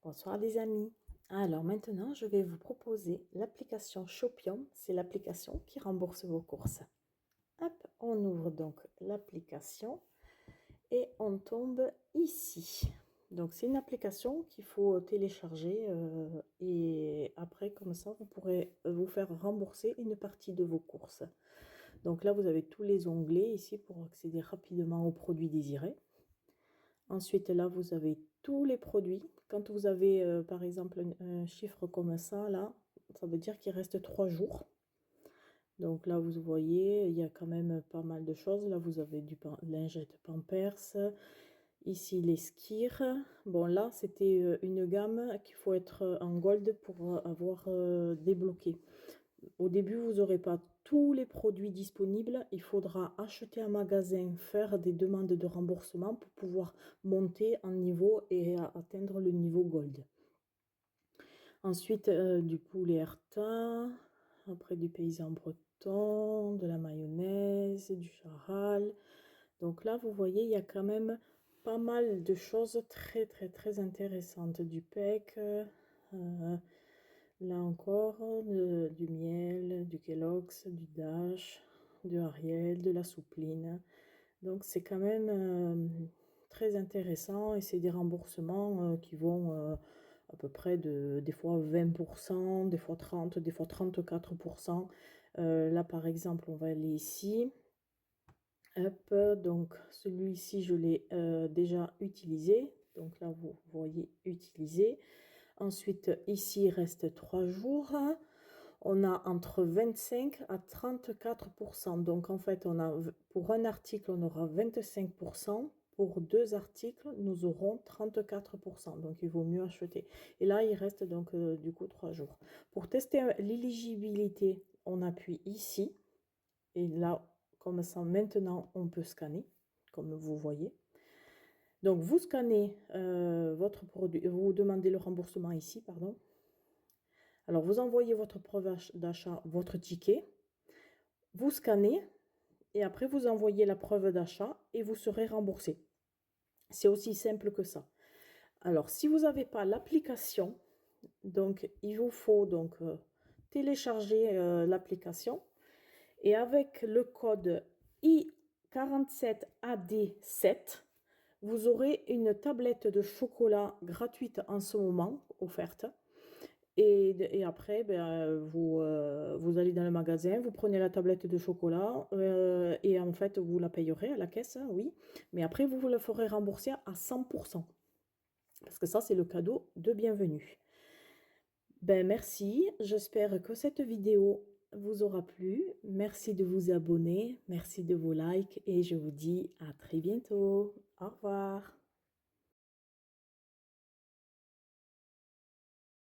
Bonsoir les amis. Alors maintenant, je vais vous proposer l'application Shopium. C'est l'application qui rembourse vos courses. Hop, on ouvre donc l'application et on tombe ici. Donc c'est une application qu'il faut télécharger et après comme ça, vous pourrez vous faire rembourser une partie de vos courses. Donc là, vous avez tous les onglets ici pour accéder rapidement aux produits désirés. Ensuite, là, vous avez tous les produits. Quand vous avez, par exemple, un chiffre comme ça, là, ça veut dire qu'il reste 3 jours. Donc là, vous voyez, il y a quand même pas mal de choses. Là, vous avez du lingette Pampers. Ici, les skirs. Bon, là, c'était une gamme qu'il faut être en gold pour avoir débloqué. Au début, vous n'aurez pas tous les produits disponibles. Il faudra acheter un magasin, faire des demandes de remboursement pour pouvoir monter en niveau et atteindre le niveau gold. Ensuite, du poulet Herta, après du paysan breton, de la mayonnaise, du charal. Donc là, vous voyez, il y a quand même pas mal de choses très intéressantes. Du PEC, là encore, du miel, du Kellogg's, du Dash, du Ariel, de la soupline. Donc c'est quand même très intéressant et c'est des remboursements qui vont à peu près des fois 20%, des fois 30%, des fois 34%. Là par exemple, on va aller ici. Hop, donc celui-ci, je l'ai déjà utilisé. Donc là, vous voyez utiliser. Ensuite, ici, il reste 3 jours. On a entre 25 à 34%. Donc, en fait, pour un article, on aura 25%. Pour 2 articles, nous aurons 34%. Donc, il vaut mieux acheter. Et là, il reste donc du coup 3 jours. Pour tester l'éligibilité, on appuie ici. Et là, comme ça, maintenant, on peut scanner, comme vous voyez. Donc, vous scannez votre produit, vous demandez le remboursement ici, pardon. Alors, vous envoyez votre preuve d'achat, votre ticket, vous scannez et après, vous envoyez la preuve d'achat et vous serez remboursé. C'est aussi simple que ça. Alors, si vous n'avez pas l'application, donc il vous faut donc télécharger l'application et avec le code I47AD7, vous aurez une tablette de chocolat gratuite en ce moment, offerte. Et après, vous allez dans le magasin, vous prenez la tablette de chocolat et en fait, vous la payerez à la caisse, hein, oui. Mais après, vous la ferez rembourser à 100%. Parce que ça, c'est le cadeau de bienvenue. Ben, merci. J'espère que cette vidéo vous aura plu. Merci de vous abonner. Merci de vos likes. Et je vous dis à très bientôt. Au revoir.